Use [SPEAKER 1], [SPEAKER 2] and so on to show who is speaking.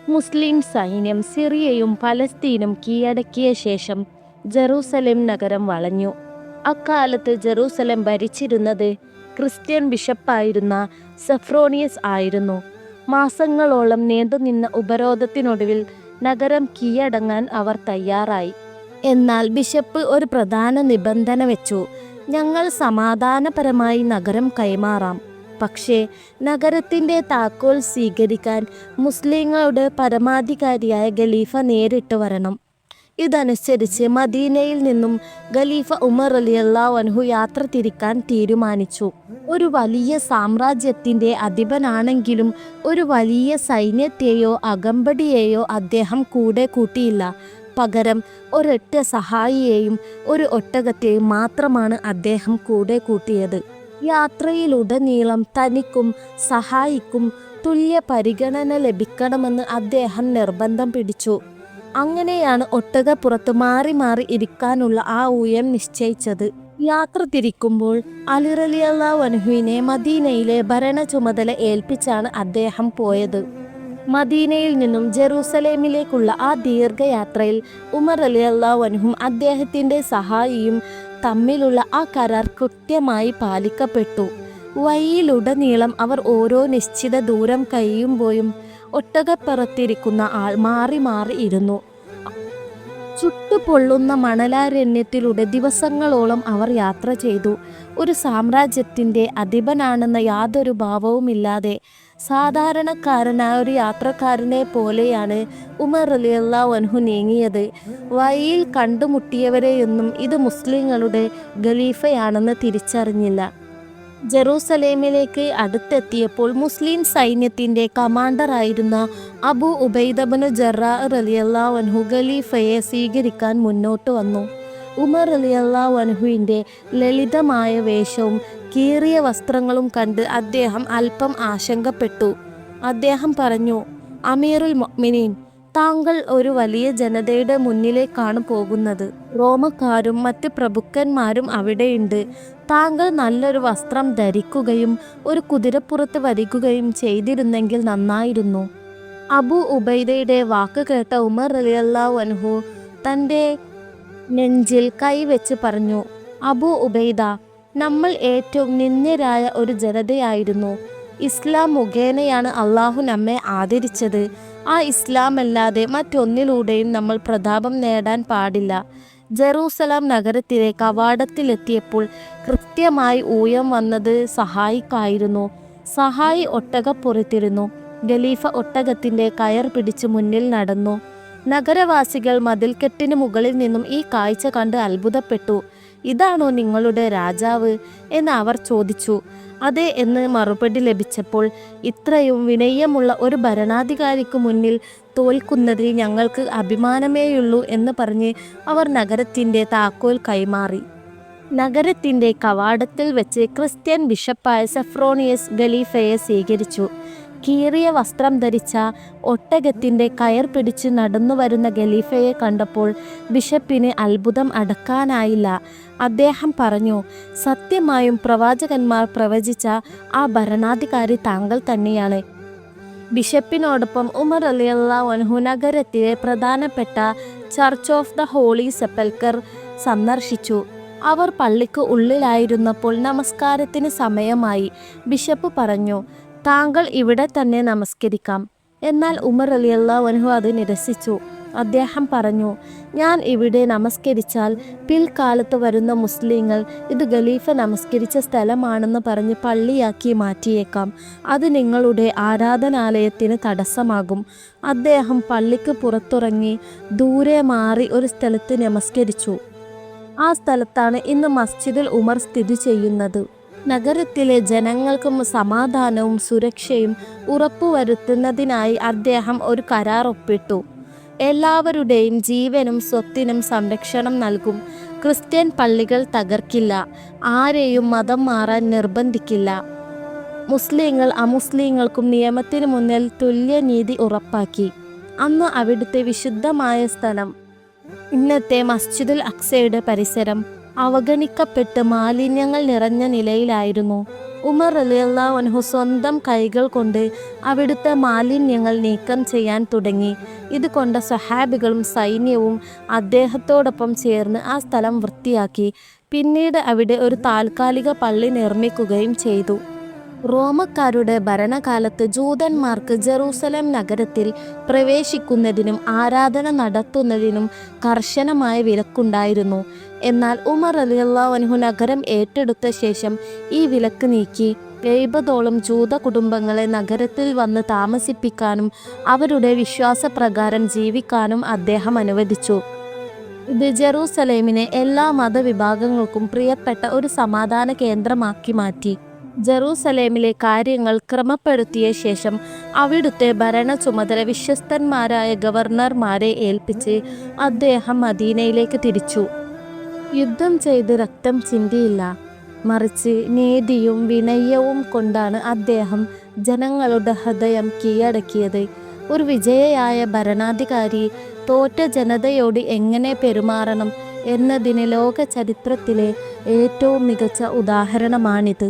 [SPEAKER 1] മുസ്ലിം സൈന്യം സിറിയയും പലസ്തീനും കീഴടക്കിയ ശേഷം ജെറൂസലേം നഗരം വളഞ്ഞു. അക്കാലത്ത് ജെറൂസലേം ഭരിച്ചിരുന്നത് ക്രിസ്ത്യൻ ബിഷപ്പായിരുന്ന സഫ്രോനിയസ് ആയിരുന്നു. മാസങ്ങളോളം നീണ്ടുനിന്ന ഉപരോധത്തിനൊടുവിൽ നഗരം കീഴടങ്ങാൻ അവർ തയ്യാറായി. എന്നാൽ ബിഷപ്പ് ഒരു പ്രധാന നിബന്ധന വെച്ചു: ഞങ്ങൾ സമാധാനപരമായി നഗരം കൈമാറാം, പക്ഷേ നഗരത്തിൻ്റെ താക്കോൽ സ്വീകരിക്കാൻ മുസ്ലിങ്ങളുടെ പരമാധികാരിയായ ഖലീഫ നേരിട്ട് വരണം. ഇതനുസരിച്ച് മദീനയിൽ നിന്നും ഖലീഫ ഉമർ റളിയല്ലാഹു അൻഹു യാത്ര തിരിക്കാൻ തീരുമാനിച്ചു. ഒരു വലിയ സാമ്രാജ്യത്തിൻ്റെ അധിപനാണെങ്കിലും ഒരു വലിയ സൈന്യത്തെയോ അകമ്പടിയെയോ അദ്ദേഹം കൂടെ കൂട്ടിയില്ല. പകരം ഒരൊറ്റ സഹായിയെയും ഒരു ഒട്ടകത്തെയും മാത്രമാണ് അദ്ദേഹം കൂടെ കൂട്ടിയത്. യാത്രയിലുടനീളം തനിക്കും സഹായിക്കും തുല്യ പരിഗണന ലഭിക്കണമെന്ന് അദ്ദേഹം നിർബന്ധം പിടിച്ചു. അങ്ങനെയാണ് ഒട്ടകപ്പുറത്ത് മാറി മാറി ഇരിക്കാനുള്ള ആ ഊഴം നിശ്ചയിച്ചത്. യാത്ര തിരിക്കുമ്പോൾ അലി റളിയല്ലാഹു അൻഹുവിനെ മദീനയിലെ ഭരണ ചുമതല ഏൽപ്പിച്ചാണ് അദ്ദേഹം പോയത്. മദീനയിൽ നിന്നും ജെറൂസലേമിലേക്കുള്ള ആ ദീർഘയാത്രയിൽ ഉമർ റളിയല്ലാഹു അൻഹും അദ്ദേഹത്തിൻ്റെ സഹായിയും തമ്മിലുള്ള ആ കരാർ കൃത്യമായി പാലിക്കപ്പെട്ടു. വഴിയിലുടനീളം അവർ ഓരോ നിശ്ചിത ദൂരം കഴിയുമ്പോഴും ഒട്ടകപ്പുറത്തിരിക്കുന്ന ആൾ മാറി മാറി ഇരുന്നു. ചുട്ടുപൊള്ളുന്ന മണലാരണ്യത്തിലൂടെ ദിവസങ്ങളോളം അവർ യാത്ര ചെയ്തു. ഒരു സാമ്രാജ്യത്തിൻ്റെ അധിപനാണെന്ന യാതൊരു ഭാവവുമില്ലാതെ സാധാരണക്കാരനായ ഒരു യാത്രക്കാരനെ പോലെയാണ് ഉമർ റളിയല്ലാഹു അൻഹു നീങ്ങിയത്. വഴിയിൽ കണ്ടുമുട്ടിയവരെയൊന്നും ഇത് മുസ്ലിങ്ങളുടെ ഖലീഫയാണെന്ന് തിരിച്ചറിഞ്ഞില്ല. ജെറൂസലേമിലേക്ക് അടുത്തെത്തിയപ്പോൾ മുസ്ലിം സൈന്യത്തിൻ്റെ കമാൻഡറായിരുന്ന അബൂ ഉബൈദ ഇബ്നു ജറാഹ് റളിയല്ലാഹു അൻഹു ഖലീഫയെ സ്വീകരിക്കാൻ മുന്നോട്ട് വന്നു. ഉമർ റളിയല്ലാഹു അൻഹുവിൻ്റെ ലളിതമായ വേഷവും കീറിയ വസ്ത്രങ്ങളും കണ്ട് അദ്ദേഹം അല്പം ആശങ്കപ്പെട്ടു. അദ്ദേഹം പറഞ്ഞു: അമീറുൽ മുഅ്മിനീൻ, താങ്കൾ ഒരു വലിയ ജനതയുടെ മുന്നിലേക്കാണ് പോകുന്നത്. റോമക്കാരും മറ്റ് പ്രഭുക്കന്മാരും അവിടെയുണ്ട്. താങ്കൾ നല്ലൊരു വസ്ത്രം ധരിക്കുകയും ഒരു കുതിരപ്പുറത്ത് വരികയും ചെയ്തിരുന്നെങ്കിൽ നന്നായിരുന്നു. അബൂ ഉബൈദയുടെ വാക്ക് കേട്ട ഉമർ റളിയല്ലാഹു അൻഹു തൻ്റെ നെഞ്ചിൽ കൈവച്ച് പറഞ്ഞു: അബൂ ഉബൈദ, നമ്മൾ ഏറ്റവും നിന്ദ്യരായ ഒരു ജനതയായിരുന്നു. ഇസ്ലാം മുഖേനയാണ് അള്ളാഹു നമ്മെ ആദരിച്ചത്. ആ ഇസ്ലാമല്ലാതെ മറ്റൊന്നിലൂടെയും നമ്മൾ പ്രതാപം നേടാൻ പാടില്ല. ജെറൂസലേം നഗരത്തിലെ കവാടത്തിലെത്തിയപ്പോൾ കൃത്യമായി ഊഴം വന്നത് സഹായിക്കായിരുന്നു. സഹായി ഒട്ടകപ്പുറത്തിരുന്നു. ഖലീഫ ഒട്ടകത്തിൻ്റെ കയർ പിടിച്ച് മുന്നിൽ നടന്നു. നഗരവാസികൾ മതിൽക്കെട്ടിന് മുകളിൽ നിന്നും ഈ കാഴ്ച കണ്ട് അത്ഭുതപ്പെട്ടു. ഇതാണോ നിങ്ങളുടെ രാജാവ് എന്ന് അവർ ചോദിച്ചു. അതെ എന്ന് മറുപടി ലഭിച്ചപ്പോൾ, ഇത്രയും വിനയമുള്ള ഒരു ഭരണാധികാരിക്ക് മുന്നിൽ തോൽക്കുന്നതിൽ ഞങ്ങൾക്ക് അഭിമാനമേയുള്ളൂ എന്ന് പറഞ്ഞ് അവർ നഗരത്തിൻ്റെ താക്കോൽ കൈമാറി. നഗരത്തിൻ്റെ കവാടത്തിൽ വെച്ച് ക്രിസ്ത്യൻ ബിഷപ്പായ സഫ്രോനിയസ് ഖലീഫയെ സ്വീകരിച്ചു. കീറിയ വസ്ത്രം ധരിച്ച ഒട്ടകത്തിൻ്റെ കയർ പിടിച്ച് നടന്നു വരുന്ന ഖലീഫയെ കണ്ടപ്പോൾ ബിഷപ്പിന് അത്ഭുതം അടക്കാനായില്ല. അദ്ദേഹം പറഞ്ഞു: സത്യമായും പ്രവാചകന്മാർ പ്രവചിച്ച ആ ഭരണാധികാരി താങ്കൾ തന്നെയാണ്. ബിഷപ്പിനോടൊപ്പം ഉമർ റളിയല്ലാഹു അൻഹു നഗരത്തിലെ പ്രധാനപ്പെട്ട ചർച്ച് ഓഫ് ദ ഹോളി സെപ്പൽക്കർ സന്ദർശിച്ചു. അവർ പള്ളിക്ക് ഉള്ളിലായിരുന്നപ്പോൾ നമസ്കാരത്തിന് സമയമായി. ബിഷപ്പ് പറഞ്ഞു: താങ്കൾ ഇവിടെ തന്നെ നമസ്കരിക്കാം. എന്നാൽ ഉമർ റളിയല്ലാഹു അൻഹു അത് നിരസിച്ചു. അദ്ദേഹം പറഞ്ഞു: ഞാൻ ഇവിടെ നമസ്കരിച്ചാൽ പിൽക്കാലത്ത് വരുന്ന മുസ്ലിങ്ങൾ ഇത് ഖലീഫ നമസ്കരിച്ച സ്ഥലമാണെന്ന് പറഞ്ഞ് പള്ളിയാക്കി മാറ്റിയേക്കാം. അത് നിങ്ങളുടെ ആരാധനാലയത്തിന് തടസ്സമാകും. അദ്ദേഹം പള്ളിക്ക് പുറത്തിറങ്ങി ദൂരെ മാറി ഒരു സ്ഥലത്ത് നമസ്കരിച്ചു. ആ സ്ഥലത്താണ് ഇന്ന് മസ്ജിദുൽ ഉമർ സ്ഥിതി ചെയ്യുന്നത്. നഗരത്തിലെ ജനങ്ങൾക്കും സമാധാനവും സുരക്ഷയും ഉറപ്പുവരുത്തുന്നതിനായി അദ്ദേഹം ഒരു കരാർ ഒപ്പിട്ടു. എല്ലാവരുടെയും ജീവനും സ്വത്തിനും സംരക്ഷണം നൽകും. ക്രിസ്ത്യൻ പള്ളികൾ തകർക്കില്ല. ആരെയും മതം മാറാൻ നിർബന്ധിക്കില്ല. മുസ്ലിങ്ങൾ അമുസ്ലിങ്ങൾക്കും നിയമത്തിന് മുന്നിൽ തുല്യനീതി ഉറപ്പാക്കി. അന്ന് അവിടുത്തെ വിശുദ്ധമായ സ്ഥലം, ഇന്നത്തെ മസ്ജിദുൽ അക്സയുടെ പരിസരം അവഗണിക്കപ്പെട്ട് മാലിന്യങ്ങൾ നിറഞ്ഞ നിലയിലായിരുന്നു. ഉമർ റളിയല്ലാഹു അൻഹു സ്വന്തം കൈകൾ കൊണ്ട് അവിടുത്തെ മാലിന്യങ്ങൾ നീക്കം ചെയ്യാൻ തുടങ്ങി. ഇത് കൊണ്ട സ്വഹാബികളും സൈന്യവും അദ്ദേഹത്തോടൊപ്പം ചേർന്ന് ആ സ്ഥലം വൃത്തിയാക്കി. പിന്നീട് അവിടെ ഒരു താൽക്കാലിക പള്ളി നിർമ്മിക്കുകയും ചെയ്തു. റോമക്കാരുടെ ഭരണകാലത്ത് ജൂതന്മാർക്ക് ജെറൂസലേം നഗരത്തിൽ പ്രവേശിക്കുന്നതിനും ആരാധന നടത്തുന്നതിനും കർശനമായ വിലക്കുണ്ടായിരുന്നു. എന്നാൽ ഉമർ റളിയല്ലാഹു അൻഹു നഗരം ഏറ്റെടുത്ത ശേഷം ഈ വിലക്ക് നീക്കി. 70ഓളം ജൂത കുടുംബങ്ങളെ നഗരത്തിൽ വന്ന് താമസിപ്പിക്കാനും അവരുടെ വിശ്വാസപ്രകാരം ജീവിക്കാനും അദ്ദേഹം അനുവദിച്ചു. ഇത് ജെറൂസലേമിനെ എല്ലാ മതവിഭാഗങ്ങൾക്കും പ്രിയപ്പെട്ട ഒരു സമാധാന കേന്ദ്രമാക്കി മാറ്റി. ജെറൂസലേമിലെ കാര്യങ്ങൾ ക്രമപ്പെടുത്തിയ ശേഷം അവിടുത്തെ ഭരണ ചുമതല വിശ്വസ്തന്മാരായ ഗവർണർമാരെ ഏൽപ്പിച്ച് അദ്ദേഹം മദീനയിലേക്ക് തിരിച്ചു. യുദ്ധം ചെയ്ത് രക്തം ചിന്തിയില്ല, മറിച്ച് നീതിയും വിനയവും കൊണ്ടാണ് അദ്ദേഹം ജനങ്ങളുടെ ഹൃദയം കീഴടക്കിയത്. ഒരു വിജയിയായ ഭരണാധികാരി തോറ്റ ജനതയോട് എങ്ങനെ പെരുമാറണം എന്നതിന് ലോക ചരിത്രത്തിലെ ഏറ്റവും മികച്ച ഉദാഹരണമാണിത്.